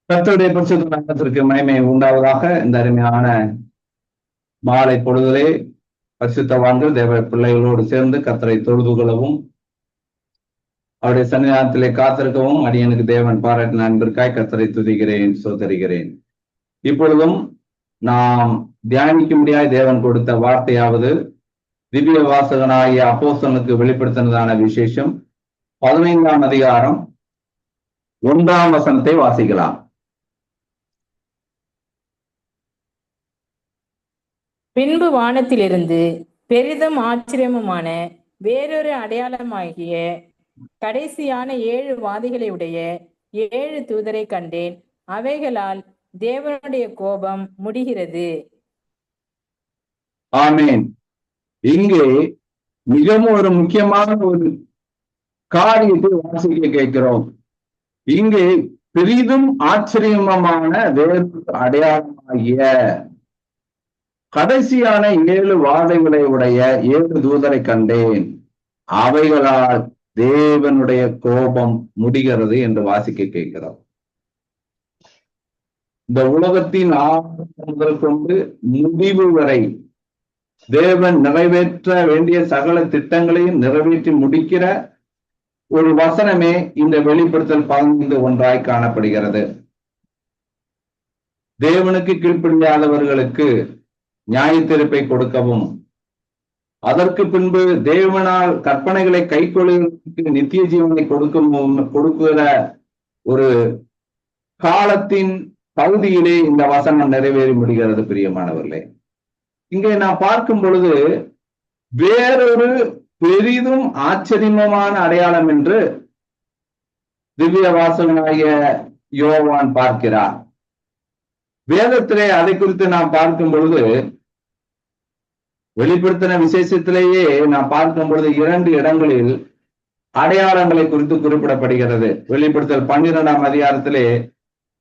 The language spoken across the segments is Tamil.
கர்த்தருடைய பரிசுத்த நாமத்திற்கு மகிமை உண்டாவதாக. இந்த அருமையான மாலை பொழுதிலே பரிசுத்தவான்கள் தேவ பிள்ளைகளோடு சேர்ந்து கர்த்தரை தொழுது கொள்ளவும் அவருடைய சன்னிதானத்திலே காத்திருக்கவும் அடியனுக்கு தேவன் பாராட்டின அன்பிற்காய் கர்த்தரை துதிக்கிறேன், சோதரிகிறேன். இப்பொழுதும் நாம் தியானிக்கும்படியாய் தேவன் கொடுத்த வார்த்தையாவது திவ்ய வாசகனாகிய அப்போஸ்தலனுக்கு வெளிப்படுத்தினதான விசேஷம் 15ஆம் அதிகாரம் 1ஆம் வசனத்தை வாசிக்கலாம். பின்பு வானத்திலிருந்து பெரிதும் ஆச்சரியமுமான வேறொரு அடையாளமாகிய கடைசியான 7 வாதிகளை உடைய 7 தூதரை கண்டேன். அவைகளால் தேவனுடைய கோபம் முடிகிறது. ஆமேன். இங்கே மிகவும் ஒரு முக்கியமான ஒரு காரியத்தை வாசிக்க கேட்கிறோம். இங்கே பெரிதும் ஆச்சரியமான வேறொரு அடையாளமாகிய கடைசியான 7 வாதைகளை உடைய 7 தூதரை கண்டேன். அவைகளால் தேவனுடைய கோபம் முடிகிறது என்று வாசிக்க கேட்கிறோம். இந்த உலகத்தின் ஆரம்பம் முதல் கொண்டு முடிவு வரை தேவன் நிறைவேற்ற வேண்டிய சகல திட்டங்களையும் நிறைவேற்றி முடிக்கிற ஒரு வசனமே இந்த வெளிப்படுத்தல் 15:1 காணப்படுகிறது. தேவனுக்கு கீழ்ப்படியாதவர்களுக்கு நியாய தீர்ப்பை கொடுக்கவும், அதற்கு பின்பு தேவனால் கற்பனைகளை கைக்கொள்வதற்கு நித்திய ஜீவனை கொடுக்கிற ஒரு காலத்தின் பகுதியிலே இந்த வசனம் நிறைவேறி முடிகிறது. பிரியமானவர்களே, இங்கே நான் பார்க்கும் பொழுது வேறொரு பெரிதும் ஆச்சரியமான அடையாளம் என்று திவ்ய வாசகனாகிய யோவான் பார்க்கிறார். வேதத்திலே அதை குறித்து நாம் பார்க்கும் பொழுது, வெளிப்படுத்தின விசேஷத்திலேயே நாம் பார்க்கும் பொழுது 2 இடங்களில் அடையாளங்களை குறித்து குறிப்பிடப்படுகிறது. வெளிப்படுத்தல் 12ஆம் அதிகாரத்திலே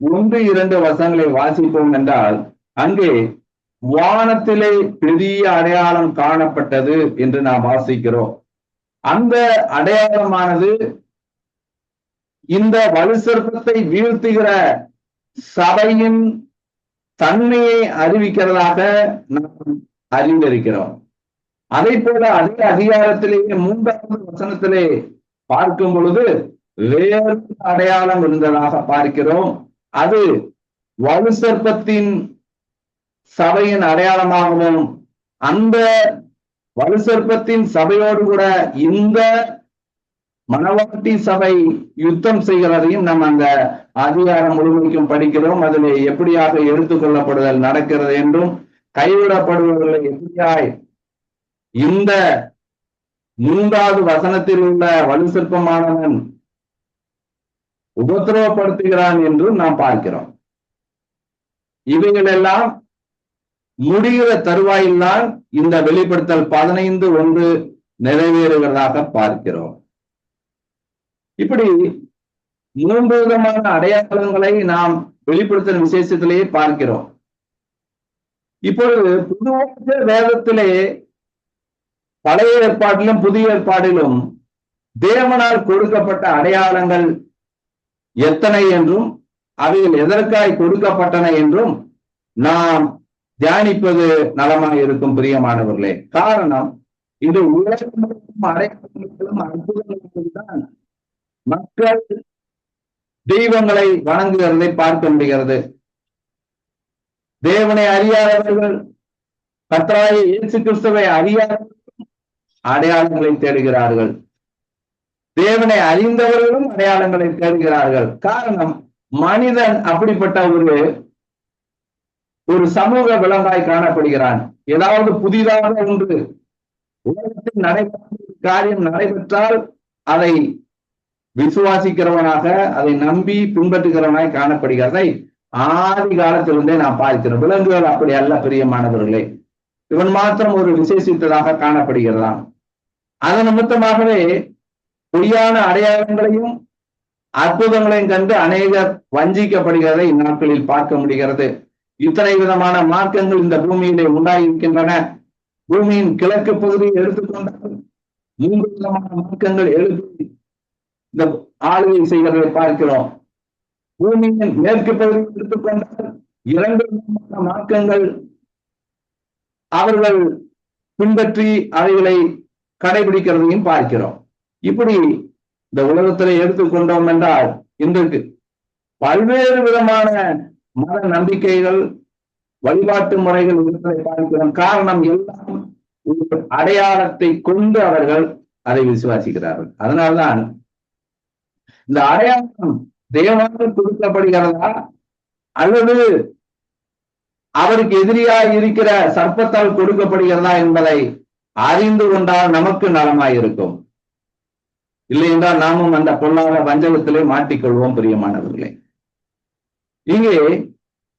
1-2 வசனங்களை வாசிப்போம் என்றால், அங்கே வானத்திலே பெரிய அடையாளம் காணப்பட்டது என்று நாம் வாசிக்கிறோம். அந்த அடையாளமானது இந்த வலுசர்ப்பத்தை வீழ்த்துகிற சபையின் தன்மையை அறிவிக்கிறதாக நாம் அறிந்திருக்கிறோம். அதை போல அதே அதிகாரத்திலேயே 3ஆவது வசனத்திலே பார்க்கும் பொழுது வேறு அடையாளம் இருந்ததாக பார்க்கிறோம். அது வலுசர்ப்பத்தின் சபையின் அடையாளமாகவும், அந்த வலுசர்ப்பத்தின் சபையோடு கூட இந்த மணவாட்டி சபை யுத்தம் செய்கிறதையும் நாம் அந்த அதிகாரம் முழுமைக்கும் படிக்கிறோம். அதில் எப்படியாக எடுத்துக்கொள்ளப்படுதல் நடக்கிறது என்றும், கைவிடப்படுவர்களை எப்படியாய் இந்த 3ஆவது வசனத்தில் உள்ள வலுசர்ப்பமானவன் உபத்திரவப்படுத்துகிறான் என்றும் நாம் பார்க்கிறோம். இவைகளெல்லாம் முடிகிற தருவாயில்தான் இந்த வெளிப்படுத்தல் 15:1 நிறைவேறுவதாக பார்க்கிறோம். இப்படி 3 விதமான அடையாளங்களை நாம் வெளிப்படுத்தின விசேஷத்திலேயே பார்க்கிறோம். இப்பொழுது புதுவாக வேதத்திலே பழைய ஏற்பாட்டிலும் புதிய ஏற்பாட்டிலும் தேவனால் கொடுக்கப்பட்ட அடையாளங்கள் எத்தனை என்றும், அவைகள் எதற்காய் கொடுக்கப்பட்டன என்றும் நாம் தியானிப்பது நலமாக இருக்கும். பிரியமானவர்களே, காரணம் இந்த உலகம் அடையாளங்களும் அற்புதங்களும் தான் மக்கள் தெய்வங்களை வணங்குகிறதை பார்க்க முடிகிறது. தேவனை அறியாதவர்கள், கர்த்தராகிய இயேசு கிறிஸ்துவை அறியாதவர்கள் அடையாளங்களை தேடுகிறார்கள். தேவனை அறிந்தவர்களும் அடையாளங்களை தேடுகிறார்கள். காரணம், மனிதன் அப்படிப்பட்ட ஒரு சமூக விலங்காய் காணப்படுகிறான். ஏதாவது புதிதாக ஒன்று உலகத்தில் காரியம் நடைபெற்றால் அதை விசுவாசிக்கிறவனாக, அதை நம்பி பின்பற்றுகிறவனாய் காணப்படுகிறதை ஆதி காலத்திலிருந்தே நாம் பார்க்கிறோம். விலங்குகள் அப்படி அல்ல. பிரியமானவர்களே, இவன் மாத்திரம் ஒரு விசேஷித்ததாக காணப்படுகிறதான். அதன் நிமித்தமாகவே பொய்யான அடையாளங்களையும் அற்புதங்களையும் கண்டு அநேகர் வஞ்சிக்கப்படுகிறதை இந்நாட்களில் பார்க்க முடிகிறது. இத்தனை விதமான மார்க்கங்கள் இந்த பூமியிலே உண்டாயிருக்கின்றன. பூமியின் கிழக்கு பகுதியை எடுத்துக்கொண்டால் 3 விதமான மார்க்கங்கள் எழுதி இந்த ஆளுகை செய்கிறதை பார்க்கிறோம். பூமியின் மேற்கு பகுதியில் எடுத்துக்கொண்டால் 2 மார்க்கங்கள் அவர்கள் பின்பற்றி அவைகளை கடைபிடிக்கிறதையும் பார்க்கிறோம். இப்படி இந்த உலகத்திலே எடுத்துக்கொண்டோம் என்றால் இன்றைக்கு பல்வேறு விதமான மத நம்பிக்கைகள், வழிபாட்டு முறைகள் இருப்பதை பார்க்கிறோம். காரணம் எல்லாம் ஒரு அடையாளத்தை கொண்டு அவர்கள் அதை விசுவாசிக்கிறார்கள். அதனால்தான் இந்த அடையாளம் தேவனால் கொடுக்கப்படுகிறதா அல்லது அவருக்கு எதிரியாக இருக்கிற சர்ப்பத்தால் கொடுக்கப்படுகிறதா என்பதை அறிந்து கொண்டால் நமக்கு நலமாயிருக்கும். இல்லை என்றால் நாமும் அந்த பொல்லாத வஞ்சகத்திலே மாட்டிக்கொள்வோம். பிரியமானவர்களே, இங்கே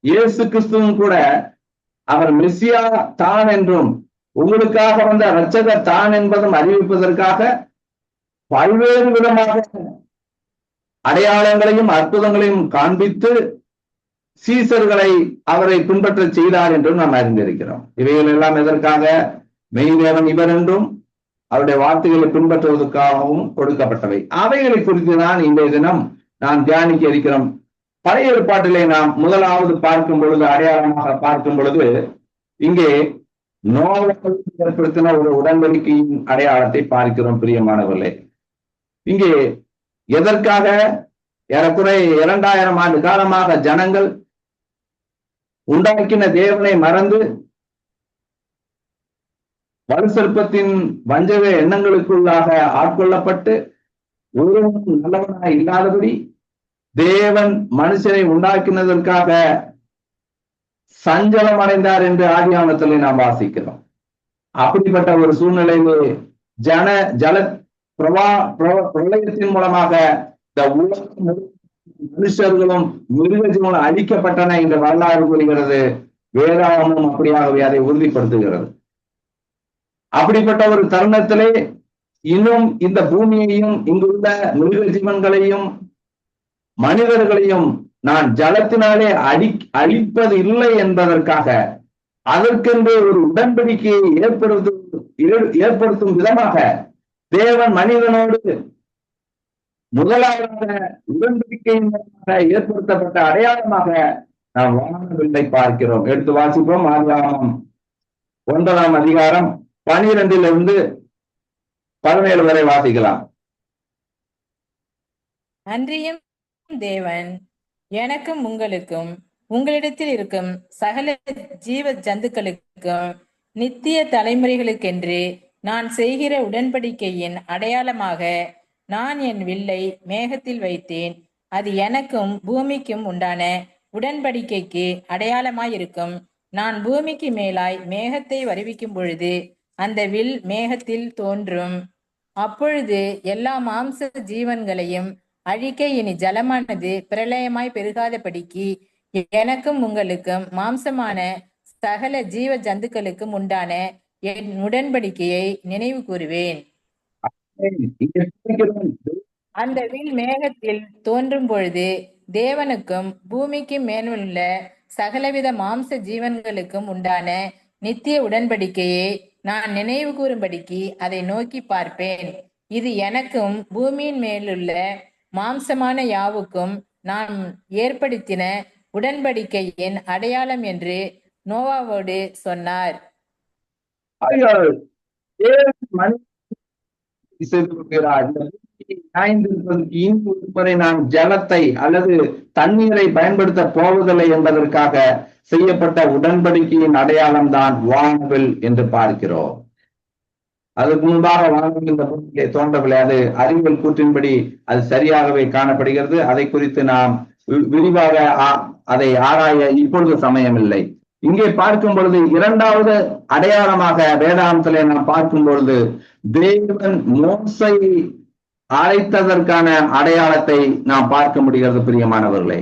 இயேசு கிறிஸ்துவும் கூட அவர் மெசியா தான் என்றும் உங்களுக்காக வந்த இரட்சகர் தான் என்பதும் அறிவிப்பதற்காக பல்வேறு விதமாக அடையாளங்களையும் அற்புதங்களையும் காண்பித்து சீசர்களை அவரை பின்பற்ற செய்தார் என்றும் நாம் அறிந்திருக்கிறோம். இவைகள் எல்லாம் எதற்காக? மெய்தேவன் இவர் என்றும் அவருடைய வார்த்தைகளை பின்பற்றுவதற்காகவும் கொடுக்கப்பட்டவை. அவைகளை குறித்து தான் இன்றைய தினம் நாம் தியானிக்க இருக்கிறோம். பழைய ஏற்பாட்டிலே நாம் முதலாவது பார்க்கும் பொழுது, அடையாளமாக பார்க்கும் பொழுது, இங்கே நோவாவை ஏற்படுத்தின ஒரு உடன்படிக்கையின் அடையாளத்தை பார்க்கிறோம். பிரியமானவர்களே, இங்கே எதற்காக? ஏறக்குறைய 2000 ஆண்டு காலமாக ஜனங்கள் உண்டாக்கின தேவனை மறந்து வலுசற்பத்தின் வஞ்சக எண்ணங்களுக்குள்ளாக ஆட்கொள்ளப்பட்டு ஒருவனும் நல்லவனாக இல்லாதபடி தேவன் மனுஷனை உண்டாக்கினதற்காக சஞ்சலம் அடைந்தார் என்று ஆதியாகமத்திலே நாம் வாசிக்கிறோம். அப்படிப்பட்ட ஒரு சூழ்நிலையிலே ஜல பிரளயத்தின் மூலமாக இந்த மனுஷர்களும் மிருகஜீவனும் அழிக்கப்பட்டன என்ற வரலாறு கூறுகிறது. வேதாகமும் அப்படியாகவே அதை உறுதிப்படுத்துகிறது. அப்படிப்பட்ட ஒரு தருணத்திலே இன்னும் இந்த பூமியையும் இங்குள்ள மிருக ஜீவன்களையும் மனிதர்களையும் நான் ஜலத்தினாலே அழிப்பது இல்லை என்பதற்காக அதற்கென்று ஒரு உடன்படிக்கையை ஏற்படுத்தும் விதமாக தேவன் மனிதனோடு முதலாவது உடன்படிக்கையின் மூலமாக ஏற்படுத்தப்பட்ட அடையாளமாக நாம் வானவில்லை பார்க்கிறோம். எடுத்து வாசிப்போம். ஆதியாகமம் 9ஆம் அதிகாரம் 12 17 வரை வாசிக்கலாம். அன்றியும் தேவன் எனக்கும் உங்களுக்கும் உங்களிடத்தில் இருக்கும் சகல ஜீவ ஜந்துக்களுக்கும் நித்திய தலைமுறைகளுக்கென்று நான் செய்கிற உடன்படிக்கையின் அடையாளமாக நான் என் வில்லை மேகத்தில் வைத்தேன். அது எனக்கும் பூமிக்கும் உண்டான உடன்படிக்கைக்கு அடையாளமாயிருக்கும். நான் பூமிக்கு மேலாய் மேகத்தை வருவிக்கும் பொழுது அந்த வில் மேகத்தில் தோன்றும். அப்பொழுது எல்லா மாம்ச ஜீவன்களையும் அழிக்க இனி ஜலமானது பிரளயமாய் பெருகாதபடிக்கு எனக்கும் உங்களுக்கும் மாம்சமான சகல ஜீவ ஜந்துக்களுக்கும் உண்டான என் உடன்படிக்கையை நினைவு கூறுவேன். அந்த வில் மேகத்தில் தோன்றும் பொழுது தேவனுக்கும் பூமிக்கு மேலுள்ள சகலவித மாம்ச ஜீவன்களுக்கும் உண்டான நித்திய உடன்படிக்கையை நான் நினைவு கூறும்படிக்கு அதை நோக்கி பார்ப்பேன். இது எனக்கும் பூமியின் மேலுள்ள மாம்சமான யாவுக்கும் நான் ஏற்படுத்தின உடன்படிக்கையின் அடையாளம் என்று நோவாவோடு சொன்னார். நான் ஜலத்தை அல்லது தண்ணீரை பயன்படுத்த போவதில்லை என்பதற்காக செய்யப்பட்ட உடன்படிக்கையின் அடையாளம் தான் வானவில் என்று பார்க்கிறோம். அதுக்கு முன்பாக வானவில் இந்த பூமியிலே தோன்றவில்லை. அது அறிவியல் கூற்றின்படி அது சரியாகவே காணப்படுகிறது. அதை குறித்து நாம் விரிவாக அதை ஆராய இப்பொழுது சமயமில்லை. இங்கே பார்க்கும் பொழுது இரண்டாவது அடையாளமாக வேதாந்தத்திலே நாம் பார்க்கும் பொழுது தேவன் மோசை அழைத்ததற்கான அடையாளத்தை நாம் பார்க்க முடிகிறது. பிரியமானவர்களே,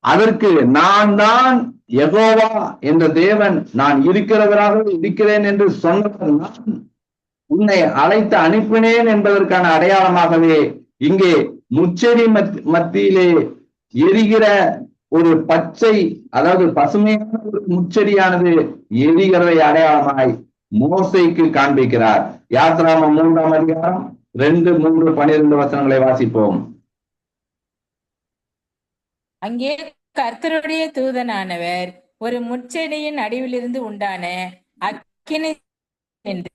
அதற்கு நான் தான் யெகோவா என்ற தேவன், நான் இருக்கிறவராக இருக்கிறேன் என்று சொன்னவர் நான் உன்னை அழைத்து அனுப்பினேன் என்பதற்கான அடையாளமாகவே இங்கே முச்செடி மத்தியிலே எரிகிற ஒரு பச்சை, அதாவது பசுமையான ஒரு முச்செடியானது எரிகிறதை அடையாளமாய் மோசைக்கு காண்பிக்கிறார். யாத்ராகமம் 3ஆம் அதிகாரம் 2, 3, 12 வசனங்களை வாசிப்போம். அங்கே கர்த்தருடைய தூதனானவர் ஒரு முட்செடியின் நடுவிலிருந்து உண்டான அக்கினி என்று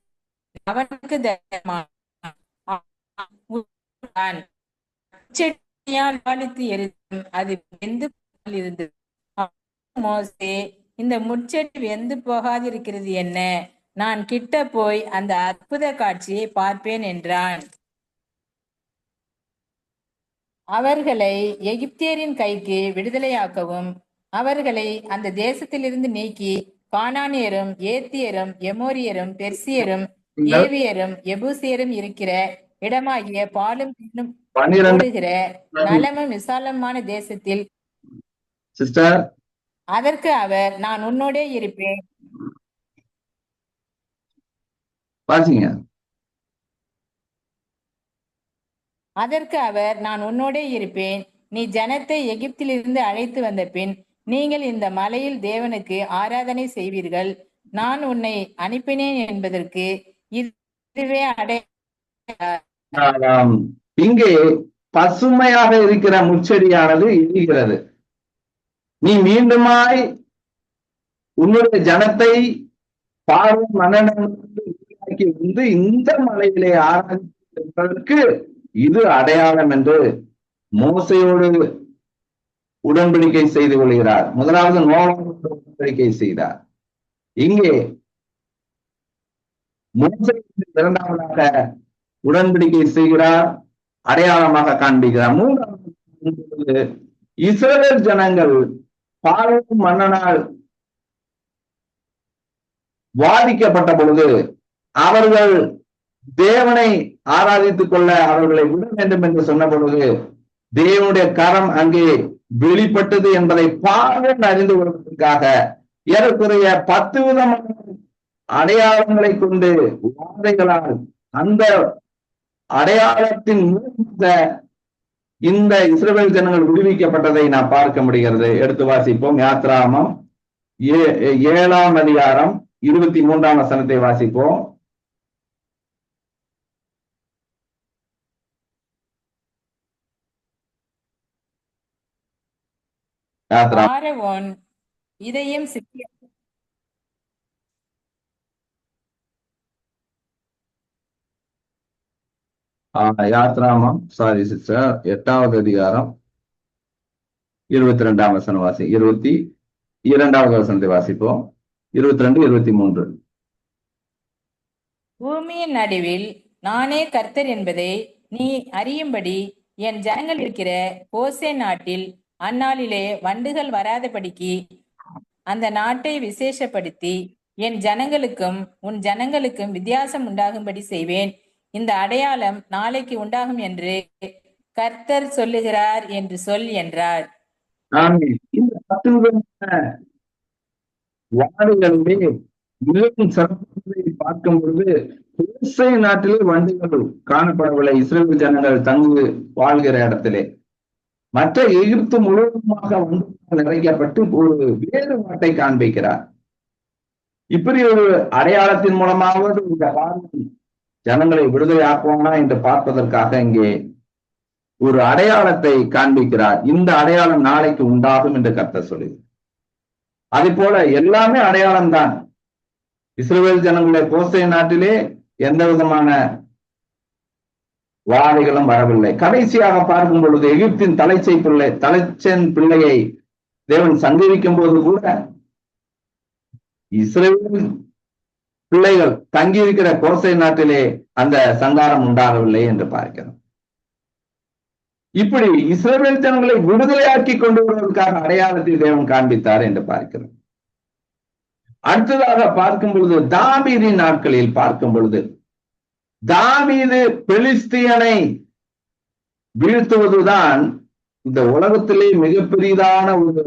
அவனுக்கு தரிசனமானான். முட்செடியால் ஜுவாலித்து எரிந்தும் அது வெந்து இருந்தது. மோசே, இந்த முட்செடி வெந்து போகாதிருக்கிறது என்ன? நான் கிட்ட போய் அந்த அற்புத காட்சியை பார்ப்பேன் என்றான். அவர்களை எகிப்தியரின் கைக்கு விடுதலையாக்கவும் அவர்களை அந்த தேசத்திலிருந்து நீக்கி கானானியரும் ஏத்தியரும் எமோரியரும் பெர்சியரும் ஏவியரும் எபூசியரும் இருக்கிற இடமாகிய பாலும் தேனும் 12 ஓடுகிற நலமும் விசாலமான தேசத்தில் சிஸ்டர் அதற்கு அவர், நான் உன்னோடே இருப்பேன். வாசிங்க. அதற்கு அவர், நான் உன்னோடே இருப்பேன். நீ ஜனத்தை எகிப்திலிருந்து அழைத்து வந்த பின் நீங்கள் இந்த மலையில் தேவனுக்கு ஆராதனை செய்வீர்கள். நான் உன்னை அனுப்பினேன் என்பதற்கு இதுவே ஆம். இங்கே பசுமையாக இருக்கிற முச்செடியானது இழிகிறது. நீ மீண்டுமாய் உன்னுடைய ஜனத்தை பார்வை மன்னனுக்கு வந்து இந்த மலையிலே ஆராதிப்பதற்கு இது அடையாளம் என்று மோசையோடு உடன்படிக்கை செய்து கொள்கிறார். முதலாவது நோவாவோடு உடன்படிக்கை செய்தார். இங்கே மோசே இரண்டாவதாக உடன்படிக்கை செய்கிறார், அடையாளமாக காண்பிக்கிறார். மூன்றாவது இஸ்ரவேல் ஜனங்கள் பார்வோன் மன்னனால் வாதிக்கப்பட்ட பொழுது அவர்கள் தேவனை ஆராதித்துக் கொள்ள அவர்களை விட வேண்டும் என்று சொன்ன பொழுது தேவனுடைய கரம் அங்கே வெளிப்பட்டது என்பதை பார்வோன் அறிந்து கொள்வதற்காக ஏறக்குறைய 10 விதமான அடையாளங்களை கொண்டு வாதைகளால் அந்த அடையாளத்தின் மூலமாக இந்த இஸ்ரவேல் ஜனங்கள் விடுவிக்கப்பட்டதை நாம் பார்க்க முடிகிறது. எடுத்து வாசிப்போம். யாத்ராகமம் 7ஆம் அதிகாரம் 23ஆம் வசனத்தை வாசிப்போம். பார்வோன் இதையும் யாத்ராமம் சாரி சிஸ்டர் 8ஆவது அதிகாரம் 22ஆம் வசனம் 22வது வசனத்தை வாசிப்போம். 22, 23. பூமியின் நடுவில் நானே கர்த்தர் என்பதை நீ அறியும்படி என் ஜனங்கள் இருக்கிற கோசேன் நாட்டில் அந்நாளிலே வண்டுகள் வராதபடிக்கு அந்த நாட்டை விசேஷப்படுத்தி என் ஜனங்களுக்கும் உன் ஜனங்களுக்கும் வித்தியாசம் உண்டாகும்படி செய்வேன். இந்த அடையாளம் நாளைக்கு உண்டாகும் என்று கர்த்தர் சொல்லுகிறார் என்று சொல் என்றார். இந்த 10 விதமான வாடுகளிலே மிகவும் சிறப்பானதை பார்க்கும் பொழுது கோசே நாட்டிலே வண்டுகள் காணப்படவில்லை. இஸ்ரேல் ஜனங்கள் தங்கு வாழ்கிற இடத்திலே மற்ற எகிப்து முழுவதுமாக வண்டுகள் நிறைக்கப்பட்டு ஒரு வேறுபாட்டை காண்பிக்கிறார். இப்படி ஒரு அடையாளத்தின் மூலமாவது இந்த பார்வை ஜனங்களை விடுதலை ஆக்குவானா என்று பார்ப்பதற்காக இங்கே ஒரு அடையாளத்தை காண்பிக்கிறார். இந்த அடையாளம் நாளைக்கு உண்டாகும் என்று கர்த்தர் சொல்லுகிறார். அதே போல எல்லாமே அடையாளம் தான். இஸ்ரவேல் ஜனங்களுடைய கோசே நாட்டிலே எந்த விதமான வாதைகளும் வரவில்லை. கடைசியாக பார்க்கும் பொழுது எகிப்தின் தலைச்சன் பிள்ளையை தேவன் சங்கரிக்கும் போது கூட இஸ்ரவேல் பிள்ளைகள் தங்கியிருக்கிற கோசை நாட்டிலே அந்த சங்காரம் உண்டாகவில்லை என்று பார்க்கிறோம். இப்படி இஸ்ரவேல் ஜனங்களை விடுதலையாக்கி கொண்டு வருவதற்காக அடையாளத்தை தேவன் காண்பித்தார் என்று பார்க்கிறோம். அடுத்ததாக பார்க்கும் பொழுது தாவீதின் நாட்களில் பார்க்கும் பொழுது தாவீது பெலிஸ்தியனை வீழ்த்துவதுதான் இந்த உலகத்திலே மிகப்பெரியதான ஒரு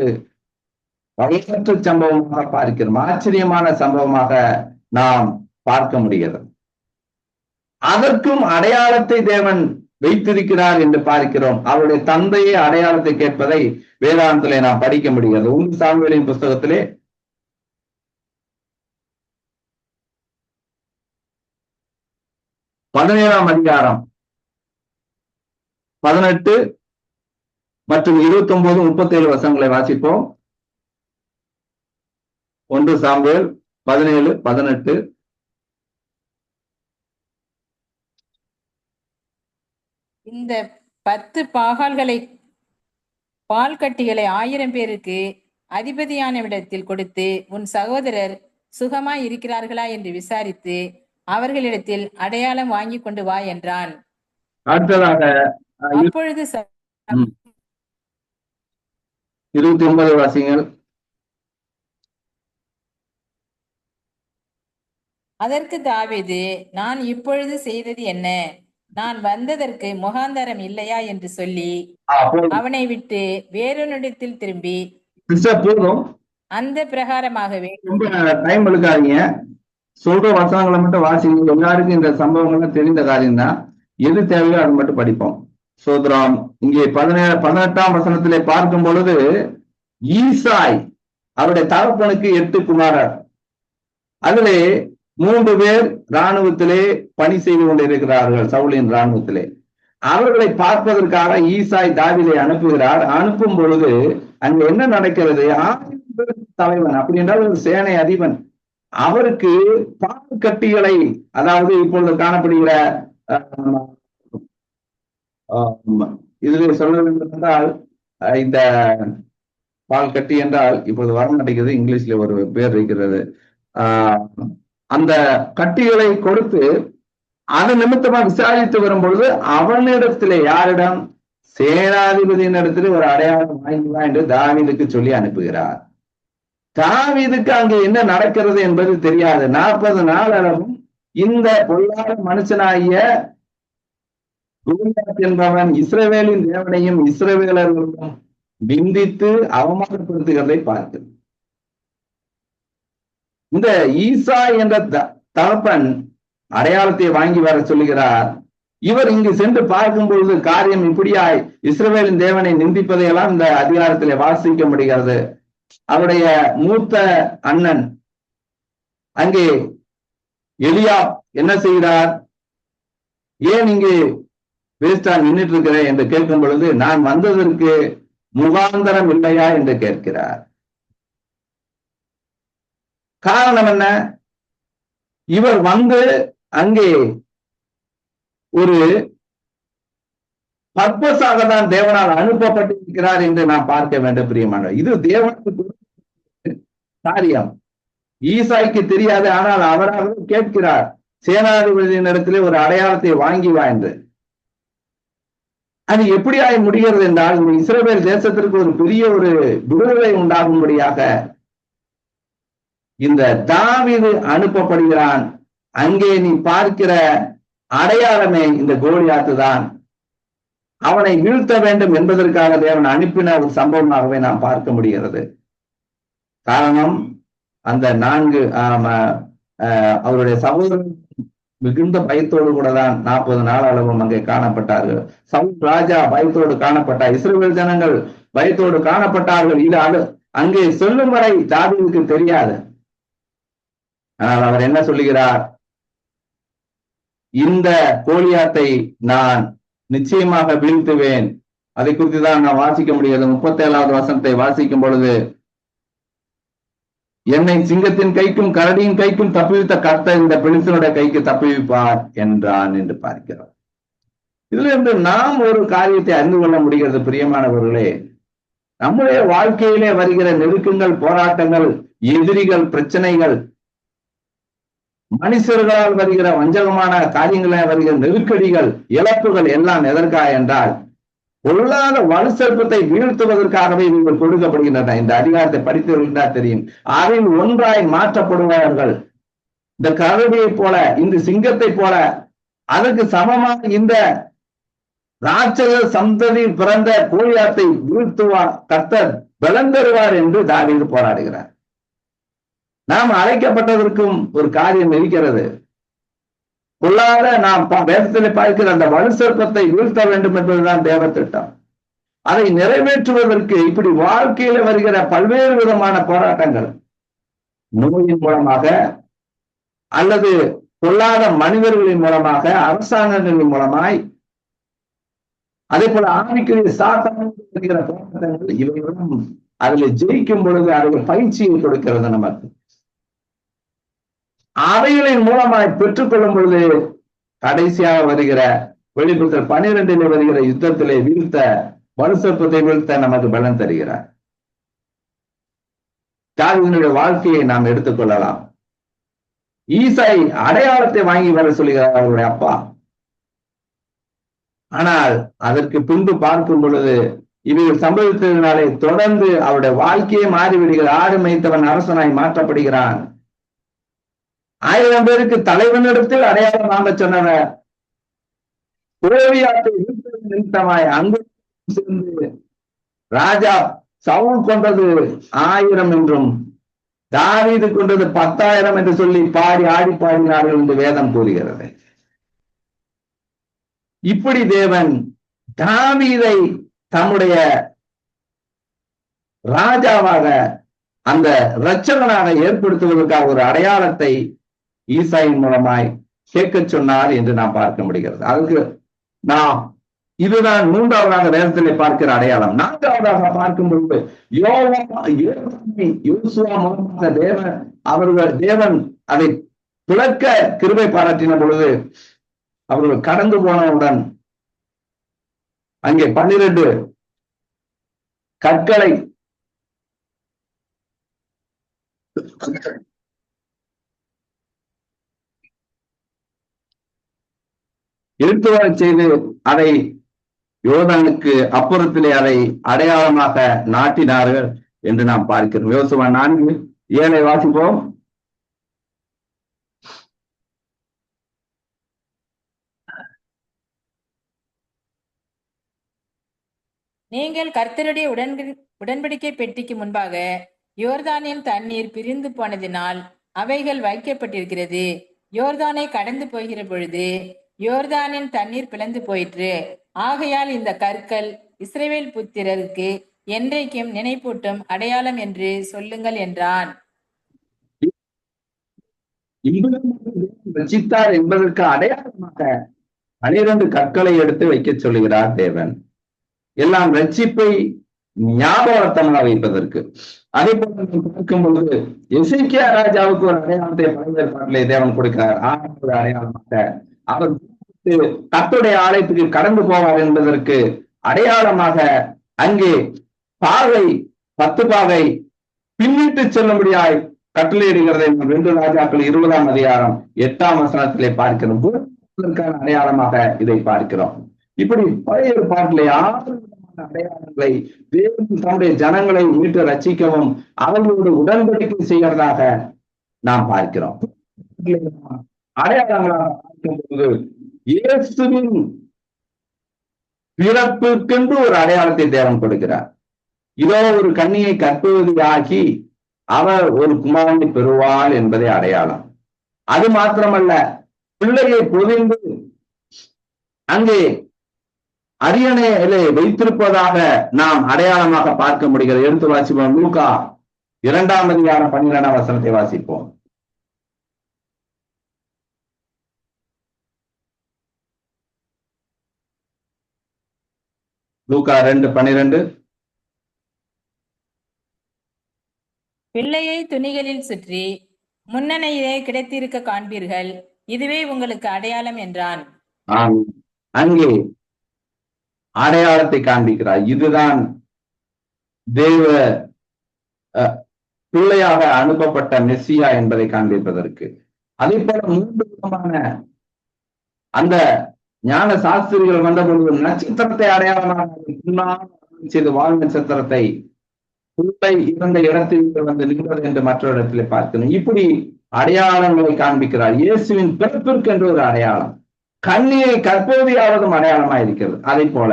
வரலாற்று சம்பவமாக பார்க்கிறோம். ஆச்சரியமான சம்பவமாக நாம் பார்க்க முடிகிறது. அதற்கும் அடையாளத்தை தேவன் வைத்திருக்கிறார் என்று பார்க்கிறோம். அவருடைய தந்தையே அடையாளத்தை கேட்பதை வேதாந்தத்திலே நாம் படிக்க முடிகிறது. 1 சாமுவேலின் புஸ்தகத்திலே 17ஆம் அதிகாரம் 18, மற்றும் 29, 37 வசனங்களை வாசிப்போம். 1 சாமுவேல் 17, 18. இந்த 10 பால் கட்டிகளை 1000 பேருக்கு அதிபதியானவிடத்தில் கொடுத்து உன் சகோதரர் சுகமாய் இருக்கிறார்களா என்று விசாரித்து அவர்களிடத்தில் அடையாளம் வாங்கி கொண்டு வா என்றான். அடுத்ததாக அப்பொழுது 29 வாசிங்கள். அதற்கு தாவீது, நான் இப்பொழுது செய்தது என்ன? நான் வந்ததற்கு முகாந்தரம் இல்லையா என்று சொல்லி அவனை விட்டு வேறொன்னிடத்தில் திரும்பி போதும் அந்த பிரகாரமாகவே. ரொம்ப டைம் எடுக்காதீங்க, சொல்ற வசனங்களை மட்டும் வாசிங்க. எல்லாருக்கும் இந்த சம்பவங்கள்லாம் தெரிந்த காரியம்தான். எது தேவையோ அது மட்டும் படிப்போம். சோதரம் இங்கே 18ஆம் வசனத்திலே பார்க்கும் பொழுது ஈசாய் அவருடைய தகப்பனுக்கு 8 குமாரர். அதிலே 3 பேர் இராணுவத்திலே பணி செய்து கொண்டிருக்கிறார்கள், சவுலின் இராணுவத்திலே. அவர்களை பார்ப்பதற்காக ஈசாய் தாவீதை அனுப்புகிறார். அனுப்பும் பொழுது அங்க என்ன நடக்கிறது? 1000 பேருக்கு தலைவன், அப்படி என்றால் ஒரு சேனை அதிபன், அவருக்கு பால் கட்டிகளை, அதாவது இப்பொழுது காணப்படுகிற இதுல சொல்ல வேண்டும் என்றால், இந்த பால் கட்டி என்றால் இப்பொழுது வர மாட்டேங்குது, இங்கிலீஷ்ல ஒரு பேர் இருக்கிறது. அந்த கட்டிகளை கொடுத்து அது நிமித்தமா விசாரித்து வரும் பொழுது அவனிடத்திலே, யாரிடம்? சேனாதிபதியின் இடத்துல ஒரு அடையாளம் வாங்கிவா என்று தாவீதுக்கு சொல்லி அனுப்புகிறார். தாவீதுக்கு அங்கே என்ன நடக்கிறது என்பது தெரியாது. 40 நாள் அளவும் இந்த பொல்லாத மனுஷனாகிய கோலியாத் என்பவன் இஸ்ரவேலின் தேவனையும் இஸ்ரவேலர்களும் நிந்தித்து அவமானப்படுத்துகிறதை பார்க்கிறது. இந்த ஈசா என்ற தகப்பன் அடையாளத்தை வாங்கி வர சொல்லுகிறார். இவர் இங்கு சென்று பார்க்கும் பொழுது காரியம் இப்படியாய் இஸ்ரவேலின் தேவனை நிந்திப்பதையெல்லாம் இந்த அதிகாரத்திலே வாசிக்க முடிகிறது. அவருடைய மூத்த அண்ணன் அங்கே எலியா என்ன செய்கிறார்? ஏன் இங்கு வேஸ்டா நின்றுட்டு இருக்கிறேன் என்று கேட்கும் பொழுது, நான் வந்ததற்கு முகாந்தரம் இல்லையா என்று கேட்கிறார். காரணம் என்ன? இவர் வந்து அங்கே ஒரு பர்பஸாக தான் தேவனால் அனுப்பப்பட்டிருக்கிறார் என்று நாம் பார்க்க வேண்டும். பிரியமானவர், இது தேவனுக்கு காரியம். ஈசாய்க்கு தெரியாது, ஆனால் அவராக கேட்கிறார், சேனாதிபதியின் இடத்திலே ஒரு அடையாளத்தை வாங்கி வா என்று. அது எப்படியாய் முடிகிறது என்றால், இந்த இஸ்ரவேல் தேசத்திற்கு ஒரு பெரிய ஒரு விடுதலை உண்டாகும்படியாக இந்த தாவீது அனுப்பப்படுகிறான். அங்கே நீ பார்க்கிற அடையாளமே இந்த கோலியாத்து தான். அவனை வீழ்த்த வேண்டும் என்பதற்காக தேவன் அனுப்பின ஒரு சம்பவமாகவே நாம் பார்க்க முடிகிறது. காரணம், அந்த 4 அவருடைய சகோதரன் மிகுந்த பயத்தோடு கூட தான் 40 நாள் அளவும் அங்கே காணப்பட்டார்கள். சவுல் ராஜா பயத்தோடு காணப்பட்டார், இஸ்ரவேல் ஜனங்கள் பயத்தோடு காணப்பட்டார்கள். இது அங்கே சொல்லும் வரை தாவீதுக்கு தெரியாது. ஆனால் அவர் என்ன சொல்லுகிறார்? இந்த கோலியாத்தை நான் நிச்சயமாக வீழ்த்துவேன். அதை குறித்து தான் நான் வாசிக்க முடியாது. 37வது வசனத்தை வாசிக்கும் பொழுது, என்னை சிங்கத்தின் கைக்கும் கரடியின் கைக்கும் தப்புவித்த கர்த்தர் இந்த பெலிஸ்தனுடைய கைக்கு தப்புவிப்பார் என்றான் என்று பார்க்கிறோம். இதுல இருந்து நாம் ஒரு காரியத்தை அறிந்து கொள்ள முடிகிறது. பிரியமானவர்களே, நம்முடைய வாழ்க்கையிலே வருகிற நெருக்கங்கள், போராட்டங்கள், எதிரிகள், பிரச்சனைகள், மனுஷர்களால் வருகிற வஞ்சகமான காரியங்களால் வருகிற நெருக்கடிகள், இழப்புகள் எல்லாம் எதற்காக என்றால், பொல்லாத வலுசற்பத்தை வீழ்த்துவதற்காகவே இவர்கள் கொடுக்கப்படுகின்றன. இந்த அதிகாரத்தை படித்தவர்கள் தெரியும். அதில் ஒன்றாய் மாற்றப்படுவார்கள். இந்த கரடியை போல, இந்த சிங்கத்தை போல, அதற்கு சமமாக இந்த ராட்சத சந்ததி பிறந்த கோலியாத்தை வீழ்த்துவார், கர்த்தர் பலன் தருவார் என்று தாவீது போராடுகிறார். நாம் அழைக்கப்பட்டதற்கும் ஒரு காரியம் இருக்கிறது. பொல்லாத நாம் வேதத்தில் பார்க்கிற அந்த வலுசற்பத்தை வீழ்த்த வேண்டும் என்பதுதான் தேவ திட்டம். அதை நிறைவேற்றுவதற்கு இப்படி வாழ்க்கையில வருகிற பல்வேறு விதமான போராட்டங்கள், நோயின் மூலமாக அல்லது பொல்லாத மனிதர்களின் மூலமாக, அரசாங்கங்களின் மூலமாய் அதே போல ஆவிக்குரிய சாத்தான்கள் போராட்டங்கள் இவைகளும் அதுல ஜெயிக்கும் பொழுது அதுக்கு பயிற்சியை கொடுக்கிறது நமக்கு. அவைகளின் மூலமாய் பெற்றுக்கொள்ளும் பொழுது கடைசியாக வருகிற வெளிப்படுத்தல் 12 வருகிற யுத்தத்திலே வீழ்த்த வலுசற்பத்தை வீழ்த்த நமக்கு பலன் தருகிறார். தாவீதினுடைய வாழ்க்கையை நாம் எடுத்துக்கொள்ளலாம். ஈசாய் அடையாளத்தை வாங்கி வர சொல்லுகிறார் அவருடைய அப்பா. ஆனால் அதற்கு பின்பு பார்க்கும் பொழுது இவைகள் சம்பவித்ததினாலே தொடர்ந்து அவருடைய வாழ்க்கையை மாறிவிடுகிறார். ஆடு மேய்த்தவன் அரசனாய் மாற்றப்படுகிறான். 1000 பேருக்கு தலைவனிடத்தில் அடையாளம் வாங்க சொன்னவர் கோலியாத்தை நிமித்தமாய் அங்கு சேர்ந்து ராஜா சவுல் கொண்டது 1000 என்றும் தாவீது கொண்டது 10,000 என்று சொல்லி பாடி ஆடி பாடினார்கள் என்று வேதம் கூறுகிறது. இப்படி தேவன் தாவீதை தம்முடைய ராஜாவாக அந்த இரட்சகனாக ஏற்படுத்துவதற்காக ஒரு அடையாளத்தை ஈசாயின் மூலமாய் கேட்க சொன்னார் என்று நாம் பார்க்க முடிகிறது. அதுக்கு நாம் இதுதான் 3வதாக வேதத்திலே பார்க்கிற அடையாளம். 4வதாக பார்க்கும் பொழுது யோசுவா மூலமாக தேவன் அதை துளக்க கிருபை பாராட்டின பொழுது அவர்கள் கடந்து போனவுடன் அங்கே 12 கற்களை எழுத்துவர செய்து அதை யோர்தானுக்கு அப்புறத்திலே அதை அடையாளமாக நாட்டினார்கள் என்று நாம் பார்க்கிறோம். யோசுவா 4:7 வாசிப்போம். நீங்கள் கர்த்தருடைய உடன்படிக்கை பெட்டிக்கு முன்பாக யோர்தானின் தண்ணீர் பிரிந்து போனதினால் அவைகள் வைக்கப்பட்டிருக்கிறது. யோர்தானை கடந்து போகிற பொழுது யோர்தானின் தண்ணீர் பிளந்து போயிற்று. ஆகையால் இந்த கற்கள் இஸ்ரவேல் புத்திரருக்கு என்றைக்கும் நினைப்பூட்டும் அடையாளம் என்று சொல்லுங்கள் என்றான். ரட்சித்தார் என்பதற்கு அடையாளமாக 12 கற்களை எடுத்து வைக்க சொல்லுகிறார் தேவன். எல்லாம் ரட்சிப்பை ஞாபகத்தமாக வைப்பதற்கு. அதே போல பார்க்கும் பொழுது எசேக்கியா ராஜாவுக்கு ஒரு அடையாளத்தை பழைய ஏற்பாட்டிலே தேவன் கொடுக்கிறார். ஒரு அடையாளமாக அவர் கர்த்தருடைய ஆலயத்துக்கு கடந்து போவார் என்பதற்கு அடையாளமாக அங்கே பாகை 10 பாகை பின்னிட்டு செல்லும்படியாய் கட்டளையிடுகிறதை 2 ராஜாக்கள் 20ஆம் அதிகாரம் 8ஆம் வசனத்திலே பார்க்கிறோம். அடையாளமாக இதை பார்க்கிறோம். இப்படி பழைய ஏற்பாட்டிலே 6 விதமான அடையாளங்களை தேவன் தன்னுடைய ஜனங்களை மீட்டு ரட்சிக்கவும் அவர்களோடு உடன்படிக்கை செய்கிறதாக நாம் பார்க்கிறோம். அடையாளங்களாக பார்க்கும்போது இயேசுவின் பிறப்புக்கென்று ஒரு அடையாளத்தை தேவன் கொடுக்கிறார். இதோ ஒரு கன்னியை கற்பவதியாகி அவர் ஒரு குமாரனை பெறுவாள் என்பதே அடையாளம். அது மாத்திரமல்ல, பிள்ளையை பொதிந்து அங்கே அரியணையிலே வைத்திருப்பதாக நாம் அடையாளமாக பார்க்க முடிகிறது. எடுத்து வாசிப்போம். லூக்கா 2ஆம் அதிகாரம் 12ஆம் வசனத்தை வாசிப்போம். லூக்கா 2:12. பிள்ளையை துணிகளில் சுற்றி முன்னணையிலே கிடைத்திருக்க காண்பீர்கள், இதுவே உங்களுக்கு அடையாளம் என்றான். அங்கே அடையாளத்தை காண்பிக்கிறார். இதுதான் தேவ பிள்ளையாக அனுப்பப்பட்ட மெஸ்ஸியா என்பதை காண்பிப்பதற்கு. அதே போல 3 விதமான அந்த ஞான சாஸ்திரிகள் வந்த பொழுது நட்சத்திரத்தை அடையாளமாக செய்து வாழ் நட்சத்திரத்தை பிள்ளை இருந்த இடத்தில் வந்து நின்றது என்று மற்றொரு இடத்திலே பார்க்கணும். இப்படி அடையாளங்களை காண்பிக்கிறார். இயேசுவின் பிறப்பிற்கு என்று ஒரு அடையாளம், கன்னியை கற்பவதியாவதும் அடையாளமாக இருக்கிறது. அதே போல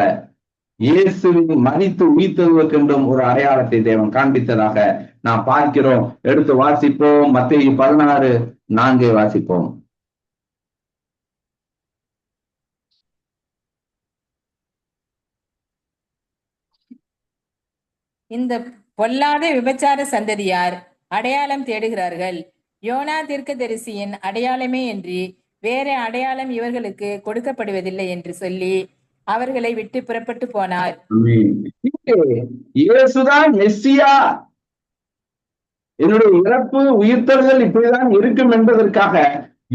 இயேசுவின் மரித்து உயிர்த்தெழுவதற்கென்றும் ஒரு அடையாளத்தை தேவன் காண்பித்ததாக நாம் பார்க்கிறோம். எடுத்து வாசிப்போம். மத்தேயு 16:4 வாசிப்போம். இந்த பொல்லாத விபச்சார சந்ததியார் அடையாளம் தேடுகிறார்கள். யோனா தீர்க்கதரிசியின் அடையாளமே என்று வேற அடையாளம் இவர்களுக்கு கொடுக்கப்படுவதில்லை என்று சொல்லி அவர்களை விட்டு புறப்பட்டு போனார். இயேசுதான் மெஸ்ஸியா, என்னுடைய இறப்பு உயிர்த்தெழுதல் இப்படிதான் இருக்கும் என்பதற்காக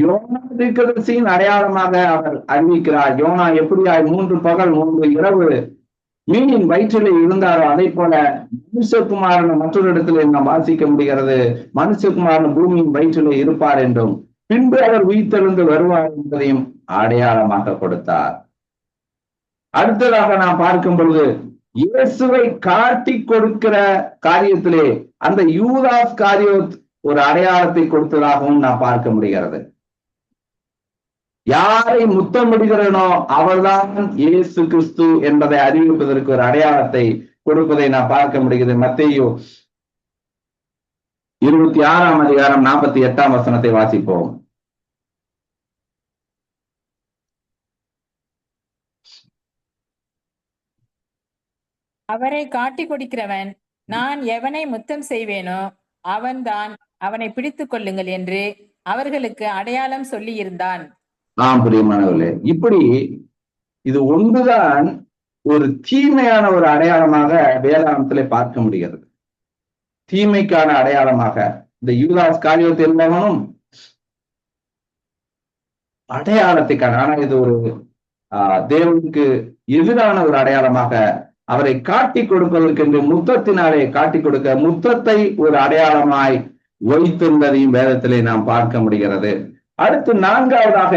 யோனா தீர்க்கதரிசியின் அடையாளமாக அவர் அறிவிக்கிறார். யோனா எப்படியாய் 3 பகல் 3 இரவு மீனின் வயிற்றிலே இருந்தாரோ அதை போல மனுஷகுமாரன் மற்றொரு இடத்துல நாம் வாசிக்க முடிகிறது. மனுஷகுமாரன் பூமியின் வயிற்றிலே இருப்பார் என்றும் பின்பு அவர் உயிர்த்தெழுந்து வருவார் என்பதையும் அடையாளமாக கொடுத்தார். அடுத்ததாக நாம் பார்க்கும் பொழுது இயேசுவை காட்டி கொடுக்கிற காரியத்திலே அந்த யூதாஸ் காரியோத் ஒரு அடையாளத்தை கொடுத்ததாகவும் நாம் பார்க்க முடிகிறது. யாரை முத்தமிடுகிறனோ அவர்தான் இயேசு கிறிஸ்து என்பதை அறிவிப்பதற்கு ஒரு அடையாளத்தை கொடுப்பதை நாம் பார்க்க முடிகிறது. மத்தேயு 26ஆம் அதிகாரம் 48ஆம் வசனத்தை வாசிப்போம். அவரை காட்டி கொடுக்கிறவன், நான் எவனை முத்தம் செய்வேனோ அவன்தான், அவனை பிடித்துக் கொள்ளுங்கள் என்று அவர்களுக்கு அடையாளம் சொல்லி இருந்தான். பிரியமானவர்களே, இப்படி இது ஒன்றுதான் ஒரு தீமையான ஒரு அடையாளமாக வேதாகமத்திலே பார்க்க முடிகிறது. தீமைக்கான அடையாளமாக இந்த யூதாஸ் காரியோத் என்பவனும் அடையாளத்துக்கான, ஆனா இது ஒரு தேவனுக்கு எதிரான ஒரு அடையாளமாக அவரை காட்டி கொடுப்பதற்கு என்று முத்தத்தினாலே காட்டி கொடுக்க முத்தத்தை ஒரு அடையாளமாய் வைத்திருந்ததையும் வேதத்திலே நாம் பார்க்க முடிகிறது. அடுத்து 4வதாக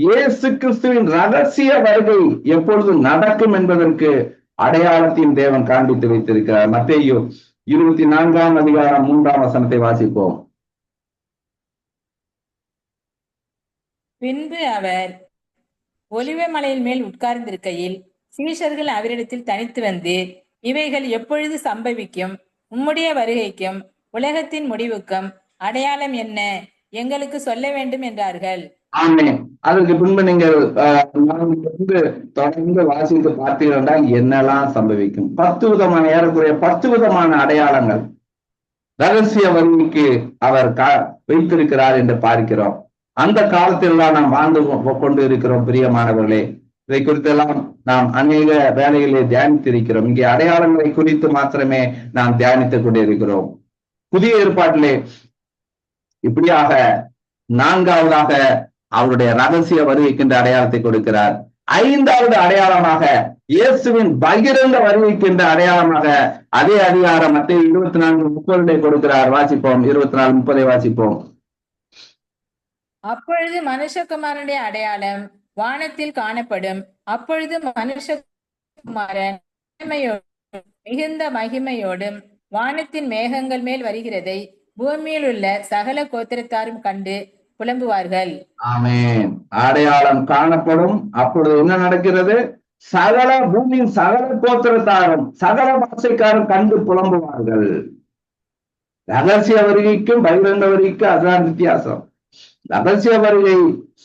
இயேசு கிறிஸ்துவின் ரகசிய வருகை எப்பொழுது நடக்கும் என்பதற்கு அடையாளத்தையும் தேவன் காண்பித்து வைத்திருக்கிறார். மத்தேயு 24ஆம் அதிகாரம் 3ஆம் வசனத்தை வாசிப்போம். பின்பு அவர் ஒலிவ மலையின் மேல் உட்கார்ந்திருக்கையில் சீஷர்கள் அவரிடத்தில் தனித்து வந்து, இவைகள் எப்பொழுது சம்பவிக்கும்? உம்முடைய வருகைக்கும் உலகத்தின் முடிவுக்கும் அடையாளம் என்ன? எங்களுக்கு சொல்ல வேண்டும் என்றார்கள். ஆமென். அதற்கு பின்பு நீங்கள் தொடர்ந்து வாசித்து பார்த்தீர்கள் என்னெல்லாம் சம்பவிக்கும். 10 விதமான, ஏறக்குறைய 10 விதமான அடையாளங்கள் ரகசிய வருகைக்கு அவர் வைத்திருக்கிறார் என்று பார்க்கிறோம். அந்த காலத்தில் தான் நாம் வாழ்ந்து கொண்டு இருக்கிறோம். பிரியமானவர்களே, இதை குறித்தெல்லாம் நாம் அநேக வேலைகளை தியானித்திருக்கிறோம். இங்கே அடையாளங்களை குறித்து மாத்திரமே நாம் தியானித்துக் கொண்டிருக்கிறோம். புதிய ஏற்பாட்டிலே இப்படியாக 4வதாக அவருடைய ரகசிய வருகைக்கின்ற அடையாளத்தை கொடுக்கிறார். 5வது அடையாளமாக இயேசுவின் பகிரங்க வருகைக்கின்ற அடையாளமாக அதே அதிகாரம் மத்தேயு 24:30 கொடுக்கிறார். வாசிப்போம். 24:30 வாசிப்போம். அப்பொழுது மனுஷகுமாரனுடைய அடையாளம் வானத்தில் காணப்படும். அப்பொழுது மனுஷகுமாரன் மிகுந்த மகிமையோடும் வானத்தின் மேகங்கள் மேல் வருகிறதை பூமியில் உள்ள சகல கோத்திரத்தாரும் கண்டு புலம்புவார்கள். ஆமென். அடையாளம் காணப்படும். அப்பொழுது என்ன நடக்கிறது? சகல பூமியின் சகல கோத்திரத்தாரும் சகல பாஷைக்காரும் கண்டு புலம்புவார்கள். ரகசிய வருகைக்கும் பகிரங்க வருகைக்கும் அதுதான் வித்தியாசம். ரகசிய வருகை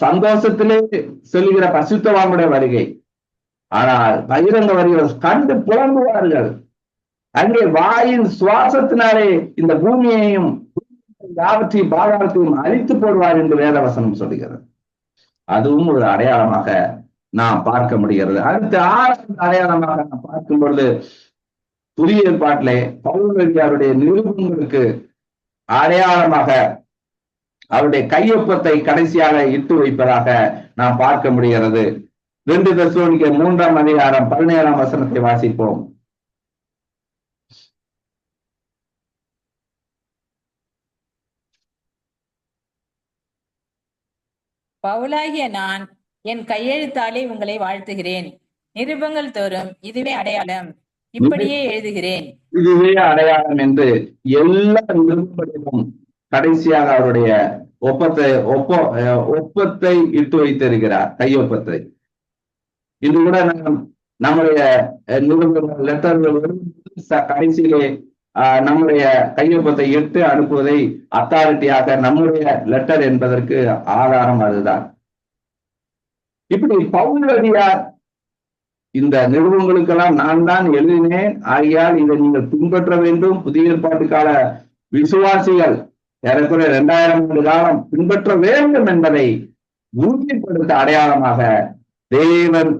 சந்தோஷத்திலே செல்கிற பரிசுத்தவானுடைய வருகை. ஆனால் பகிரங்க வருகை கண்டு புலம்புவார்கள். அங்கே வாயின் சுவாசத்தினாலே இந்த பூமியையும் யாவற்றையும் பாதாளத்தையும் அழித்து போடுவார் என்று வேதவசனம் சொல்லுகிறது. அதுவும் ஒரு அடையாளமாக நாம் பார்க்க முடிகிறது. அடுத்து 6வது அடையாளமாக நாம் பார்க்கும் பொழுது புதிய ஏற்பாட்டிலே பவுலடியாருடைய நிருபங்களுக்கு அடையாளமாக அவருடைய கையொப்பத்தை கடைசியாக இட்டு வைப்பதாக நாம் பார்க்க முடிகிறது. 2 தெசலோனிக்கேயர் 3ஆம் அதிகாரம் 17ஆம் வசனத்தை வாசிப்போம். பவுலாகிய நான் என் கையெழுத்தாலே உங்களை வாழ்த்துகிறேன். நிருபங்கள் தோறும் இதுவே அடையாளம், இப்படியே எழுதுகிறேன். இதுவே அடையாளம் என்று எல்லா நிருபங்களிலும் கடைசியாக அவருடைய ஒப்பத்தை இட்டு வைத்திருக்கிறார், கையொப்பத்தை. இது கூட நம்முடைய நிருபங்கள் லெட்டர்கள் கடைசியிலே நம்முடைய கையொப்பத்தை இட்டு அனுப்புவதை அத்தாரிட்டியாக நம்முடைய லெட்டர் என்பதற்கு ஆதாரம் அதுதான். இப்படி பவுலடியார் இந்த நிறுவனங்களுக்கெல்லாம் நான் தான் எழுதினேன், ஆகையால் இதை நீங்கள் பின்பற்ற வேண்டும். புதிய ஏற்பாட்டு கால விசுவாசிகள் ஏறக்குறைய 2000 ஆண்டு காலம் பின்பற்ற வேண்டும் என்பதை உறுதிப்படுத்த அடையாளமாக தேவன்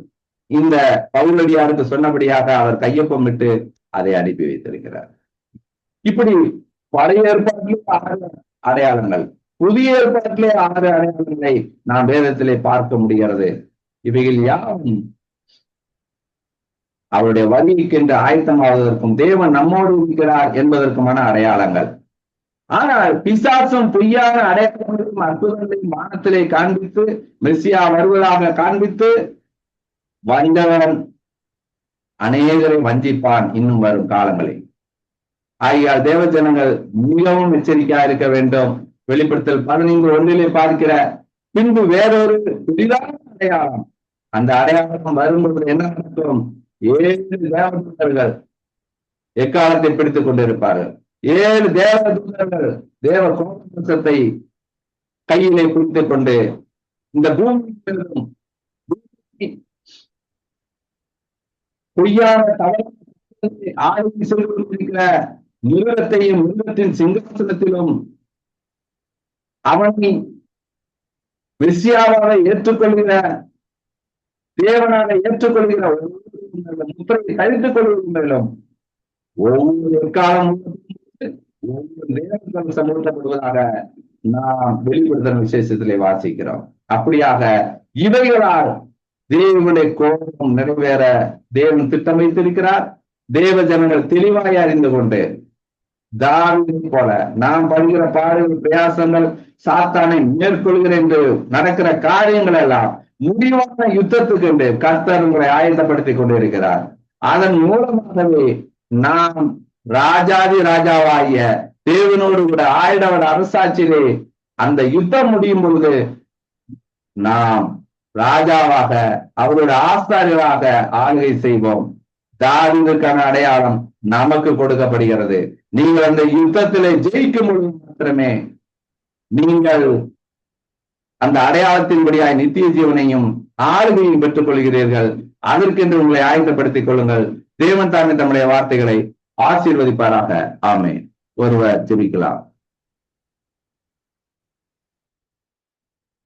இந்த பவுலடியாருக்கு சொன்னபடியாக அவர் கையொப்பமிட்டு அதை அனுப்பி வைத்திருக்கிறார். இப்படி பழைய ஏற்பாட்டிலே 6 அடையாளங்கள், புதிய ஏற்பாட்டிலே 6 அடையாளங்களை நாம் வேதத்திலே பார்க்க முடிகிறது. இவைகள் யாவும் அவருடைய வருகைக்கென்று ஆயத்தமாவதற்கும் தேவன் நம்மோடு இருக்கிறார் என்பதற்குமான அடையாளங்கள். ஆனால் பிசாசும் பொய்யான அடையாளங்களையும் அற்புதங்களையும் வானத்திலே காண்பித்து மெசியா வருவதாக காண்பித்து வந்தவன் அநேகரை வஞ்சிப்பான் இன்னும் வரும் காலங்களில். ஆகையால் தேவ ஜனங்கள் மிகவும் எச்சரிக்கையா இருக்க வேண்டும். வெளிப்படுத்தல் 15:1 பார்க்கிற பின்பு வேறொரு புதிதான அடையாளம், அந்த அடையாளம் வரும்போது என்ன நடக்கும்? 7 தேவதூதர்கள் எக்காலத்தை பிடித்துக் கொண்டிருப்பார்கள். 7 தேவதூதர்கள் தேவ கோபத்தை கையிலே பிடித்துக் கொண்டு இந்த பூமியிலும் பொய்யான தவறை ஆய்வு செய்து கொண்டிருக்கிற மிருகத்தையும் மிருகத்தின் சிங்காசனத்திலும் அவனை மெசியாவாக ஏற்றுக்கொள்கிற தேவனாக ஏற்றுக்கொள்கிற முத்திரையை தரித்துக் கொள்வதிலும் ஒவ்வொரு காலம் ஒவ்வொரு நேரங்களும் சமூகப்படுவதாக நாம் வெளிப்படுத்தும் விசேஷத்திலே வாசிக்கிறோம். அப்படியாக இவைகளால் தேவனுடைய கோபம் நிறைவேற தேவன் திட்டம் வைத்திருக்கிறார். தேவ ஜனங்கள் தெளிவாய் அறிந்து கொண்டு தாவீதை போல நாம் படுகிற பாடுகள் பிரயாசங்கள் சாத்தானை மேற்கொள்கிற என்று நடக்கிற காரியங்கள் எல்லாம் முடிவான யுத்தத்துக்கு என்று கர்த்தர் உங்களை ஆயத்தப்படுத்திக் கொண்டிருக்கிறார். அதன் மூலமாகவே நாம் ராஜாதி ராஜாவாகிய தேவனோடு கூட ஆயிடவர் அரசாட்சியிலே அந்த யுத்தம் முடியும் பொழுது நாம் ராஜாவாக அவருடைய ஆசாரியராக ஆளுகை செய்வோம். தாவீதுக்கான அடையாளம் நமக்கு கொடுக்கப்படுகிறது. நீங்கள் அந்த யுத்தத்திலே ஜெயிக்கும் பொழுது மாத்திரமே நீங்கள் அந்த அடையாளத்தின்படியாய் நித்திய ஜீவனையும் ஆளுகையும் பெற்றுக் கொள்கிறீர்கள். அதற்கென்று உங்களை ஆயத்தப்படுத்திக் கொள்ளுங்கள். தேவன் தாமே தம்முடைய வார்த்தைகளை ஆசீர்வதிப்பாராக. ஆமென். ஒருவர் ஜெபிக்கலாம்.